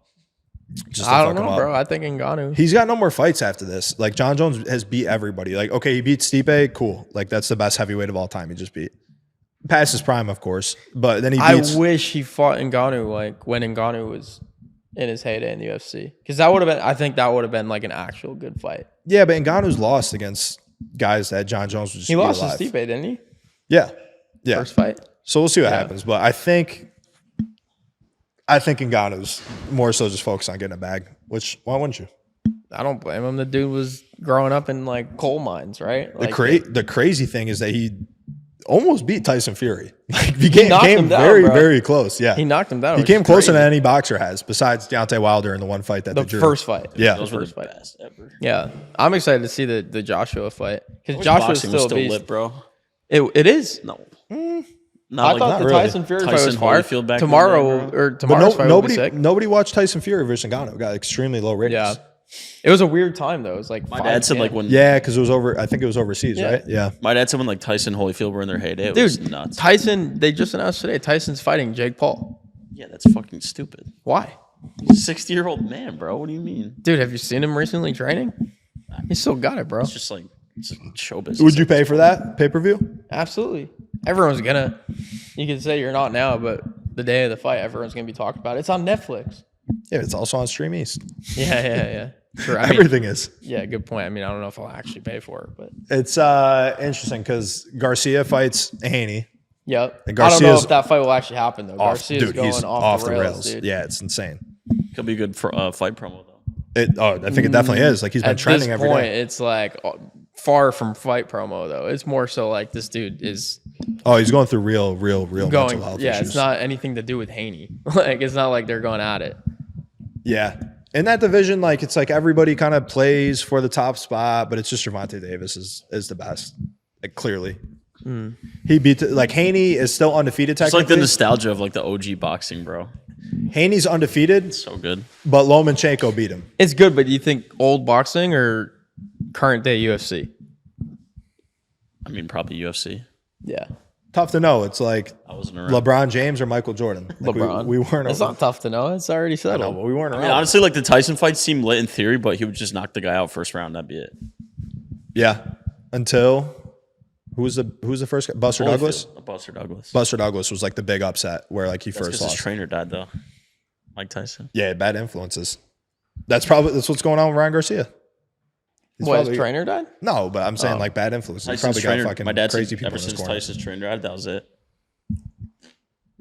I don't know, bro. I think Ngannou. He's got no more fights after this. Like Jon Jones has beat everybody. Like, okay, he beat Stipe, cool. Like that's the best heavyweight of all time. He just beat. Past his prime, of course. But then he beats. I wish he fought Ngannou like when Ngannou was in his heyday in the UFC. Because that would have been, I think that would have been like an actual good fight. Yeah, but Ngannou's lost against guys that Jon Jones was just He lost alive. to Stipe, didn't he? Yeah. First fight. So we'll see what happens. But I think Ngannou's more so just focused on getting a bag, which why wouldn't you? I don't blame him. The dude was growing up in like coal mines, right? Like, The crazy thing is that he almost beat Tyson Fury. Like he came him down, very, bro. very close. Yeah. he knocked him down. He which came is closer than crazy. any boxer has, besides Deontay Wilder in the one fight that The they drew. first fight. Yeah. Those were First the fight. best ever. Yeah. I'm excited to see the Joshua fight. Because Joshua's Joshua's still a beast. lit, bro. It is? No. I Not thought the really. Tyson Fury fight was Tyson fire. Holyfield back in the Tomorrow day, or But tomorrow's fight will be sick. nobody watched Tyson Fury versus Ngannou. It got extremely low ratings. Yeah. It was a weird time though. It was like My dad said like 5 when Yeah, because it was over. I think it was overseas, Yeah. right? Yeah. my dad said when like Tyson Holyfield were in their heyday, it was Dude, nuts. Tyson, they just announced today, Tyson's fighting Jake Paul. Yeah, that's fucking stupid. Why? He's a 60-year-old man, bro. What do you mean? Dude, have you seen him recently training? He still got it, bro. It's just like it's show business. Would you pay for that pay-per-view? Absolutely. Everyone's gonna. You can say you're not now, but the day of the fight, everyone's gonna be talking about it. It's on Netflix. Yeah, it's also on Stream East. Yeah. Sure. I mean, Everything is. yeah, good point. I mean, I don't know if I'll actually pay for it, but It's interesting because Garcia fights Haney. yep. And I don't know Garcia's if that fight will actually happen though. Garcia's dude, going he's off the rails, dude. Yeah, it's insane. Could be good for fight promo though. I think it definitely is. Like he's been At trending this every point, day. it's like far from fight promo though. It's more so like this dude is Oh, he's going through real mental going. health Yeah, issues. it's not anything to do with Haney. Like it's not like they're going at it. Yeah. In that division, like it's like everybody kind of plays for the top spot, but it's just Gervonta Davis is the best. Like clearly. He beat like Haney is still undefeated It's like the technically. nostalgia of like the OG boxing, bro. Haney's undefeated, So good. but Lomachenko beat him. It's good, but do you think old boxing or current day UFC? I mean, probably UFC. Yeah, Tough to know. It's like I wasn't around. LeBron James or Michael Jordan. Like LeBron. We weren't It's not tough to know. It's already no, settled. but we weren't I around. mean, honestly, like the Tyson fight seemed lit in theory, but he would just knock the guy out first round. That'd be it. Yeah. Until who's the first guy? Buster Douglas? Buster Douglas. Buster Douglas was like the big upset where like he That's first 'cause lost. his trainer died though. Mike Tyson. Yeah, bad influences. That's what's going on with Ryan Garcia. He's What, his probably- trainer died? No, but I'm saying like bad influences. He Tyson's probably trainer. got fucking My dad crazy said people ever in his since corner. Tyson's trainer died, that was it.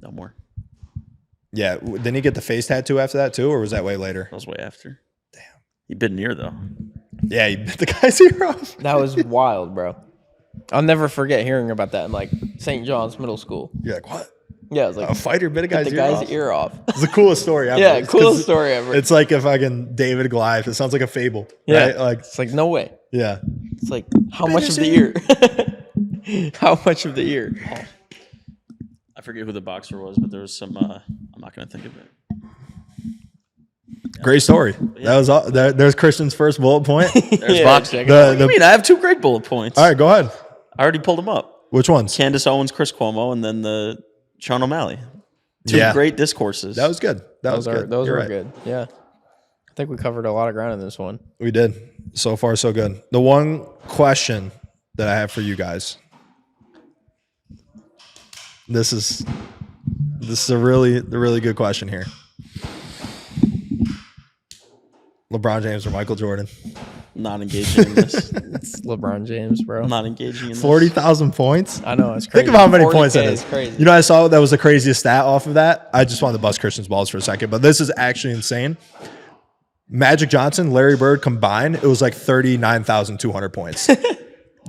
No more. Yeah, didn't he get the face tattoo after that too, or was that way later? That was way after. Damn. He bit near though. Yeah, he bit the guy's ear off. That was wild, bro. I'll never forget hearing about that in like St. John's Middle School. You're like, what? Yeah, it was like A fighter bit a cut guy's, the guy's off. ear off. It's the coolest story ever. Yeah, It's coolest 'cause story ever. It's like if fucking David and Goliath. It sounds like a fable. Yeah, Right? Like, it's like no way. yeah. It's like how much of the ear? How much of the ear? I forget who the boxer was, but there was some. I'm not going to think of it. Great story. That was all. There's Christian's first bullet point. There's Yeah, boxing. check it What do you mean? I have 2 great bullet points. All right, go ahead. I already pulled them up. Which ones? Candace Owens, Chris Cuomo, and then the Sean O'Malley. 2 Yeah. great discourses. That was good. That was good. Those You're were right. good. Yeah, I think we covered a lot of ground in this one. We did. So far, so good. The one question that I have for you guys. This is a really good question here. LeBron James or Michael Jordan? Not engaging in this. It's LeBron James, bro. Not engaging in this. 40,000 points? I know it's crazy. Think of how many 40K points that is. Crazy. You know, I saw that was the craziest stat off of that. I just wanted to bust Christian's balls for a second, but this is actually insane. Magic Johnson, Larry Bird combined, it was like 39,200 points. Draymond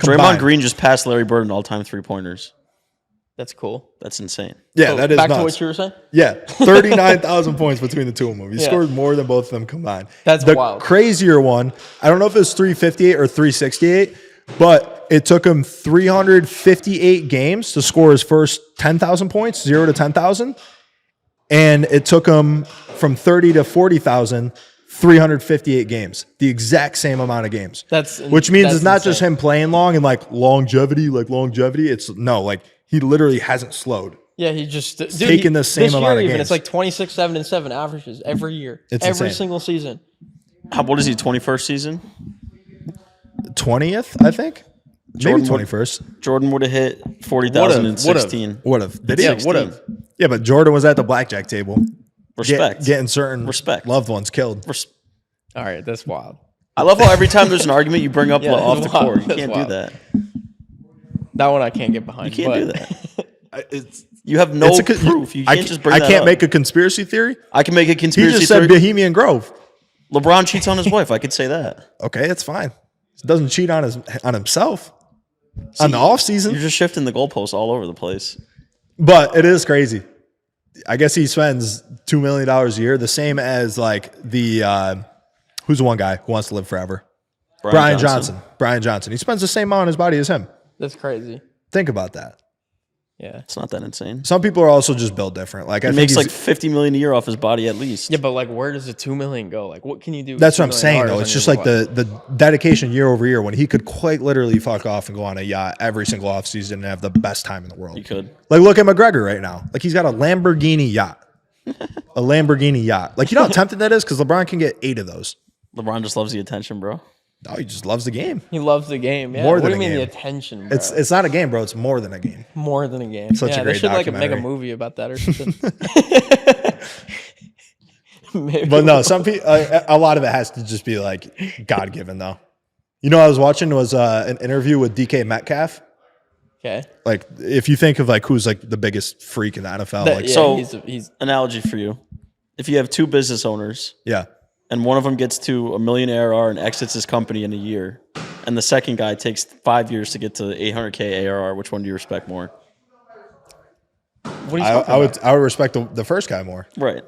Combined. Green just passed Larry Bird in all-time 3-pointers. That's cool. That's insane. Yeah, So, that is back nuts. to what you were saying. Yeah, 39,000 points between the two of them. He Yeah. scored more than both of them combined. That's the wild. crazier one, I don't know if it was 358 or 368, but it took him 358 games to score his first 10,000 points, 0 to 10,000. And it took him from 30 to 40,000, 358 games. The exact same amount of games. Which means it's not just him playing long and like longevity. It's no, like he literally hasn't slowed. Yeah, he just taking the same this amount year of even, games. It's like 26, 7, and 7 averages every year. It's every insane. single season. What is he, 21st season? 20th, I think. Jordan Maybe would- 21st. Jordan would have hit 40,000 in 16. Would have. Did he? Yeah, would have. Yeah, but Jordan was at the blackjack table. Respect. Getting certain Respect. loved ones killed. All right, that's wild. I love how every time there's an argument, you bring up Yeah, off the that's wild. court. You That's can't wild. do that. That one I can't get behind. You can't do but- that. You have no proof. You can't just bring that I can't up. make a conspiracy theory. I can make a He conspiracy just said theory. Bohemian Grove. LeBron cheats on his wife. I could say that. Okay, it's fine. He doesn't cheat on himself on the off season. You're just shifting the goalposts all over the place. But it is crazy. I guess he spends $2 million a year, the same as like the who's the one guy who wants to live forever? Brian Johnson. Brian Johnson. He spends the same amount on his body as him. That's crazy. Think about that. Yeah. It's not that insane. Some people are also just built different. Like I He think makes he's- like $50 million a year off his body at least. Yeah, but like, where does the $2 million go? Like, what can you do? with that's what $2 I'm million saying though. on It's your just like body? the dedication year over year when he could quite literally fuck off and go on a yacht every single offseason and have the best time in the world. You could. Like look at McGregor right now. Like he's got a Lamborghini yacht. A Lamborghini yacht. Like you know how tempting that is? Because LeBron can get 8 of those. LeBron just loves the attention, bro. No, he just loves the game. He loves the game. Yeah. More What than do you a mean game. the attention, bro? It's not a game, bro. It's more than a game. more than a game. Such a yeah, great they should like make a documentary. movie about that or something. Maybe. But no, some people, a lot of it has to just be like God given though. You know, what I was watching was an interview with DK Metcalf. Okay. Like, if you think of like who's like the biggest freak in the NFL, like, yeah, so- he's Analogy for you. If you have 2 business owners yeah, and one of them gets to $1 million ARR and exits his company in a year, and the second guy takes 5 years to get to 800K ARR, which one do you respect more? what are you I talking would respect the first guy more. Right.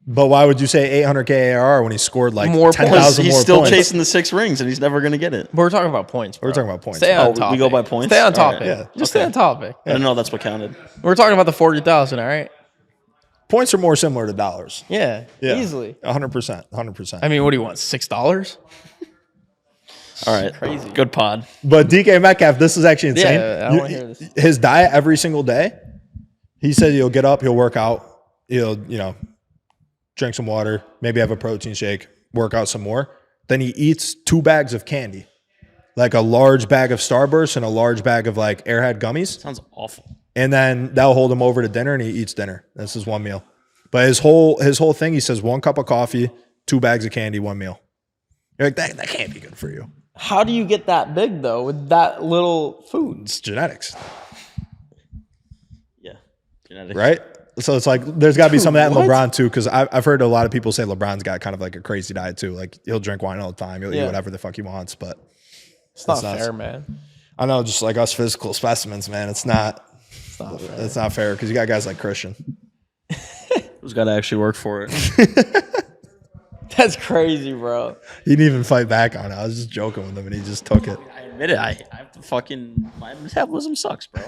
But why would you say 800K ARR when he scored like More 10,000 He's more still points? chasing the 6 rings and he's never going to get it. But we're talking about points. Bro. We're talking about points. Stay on Oh, topic. we go by points? Stay on All right. topic. Yeah. Just stay on topic. I didn't know that's what counted. We're talking about the 40,000. All right. Points are more similar to dollars. Yeah. Yeah, Easily. 100%, 100%. I mean, what do you want? $6? All right. Crazy. Good pod. But DK Metcalf, this is actually insane. Yeah, I wanna hear this. His diet every single day. He said he'll get up, he'll work out, he'll drink some water, maybe have a protein shake, work out some more. Then he eats 2 bags of candy, like a large bag of Starburst and a large bag of like Airhead gummies. Sounds awful. And then that'll hold him over to dinner, and he eats dinner. This is one meal. But his whole thing, he says 1 cup of coffee, 2 bags of candy, 1 meal. You're like, that can't be good for you. How do you get that big though with that little food? It's genetics, Yeah. Genetics. right? So it's like there's got to be some of that in What? LeBron too, because I've heard a lot of people say LeBron's got kind of like a crazy diet too. Like he'll drink wine all the time, he'll eat Yeah. whatever the fuck he wants. But It's not nuts. fair, man. I know, just like us physical specimens, man, it's not not fair. That's not fair because you got guys like Christian. Who's got to actually work for it? That's crazy, bro. He didn't even fight back on it. I was just joking with him, and he just took it. I admit it. I have to fucking, my metabolism sucks, bro.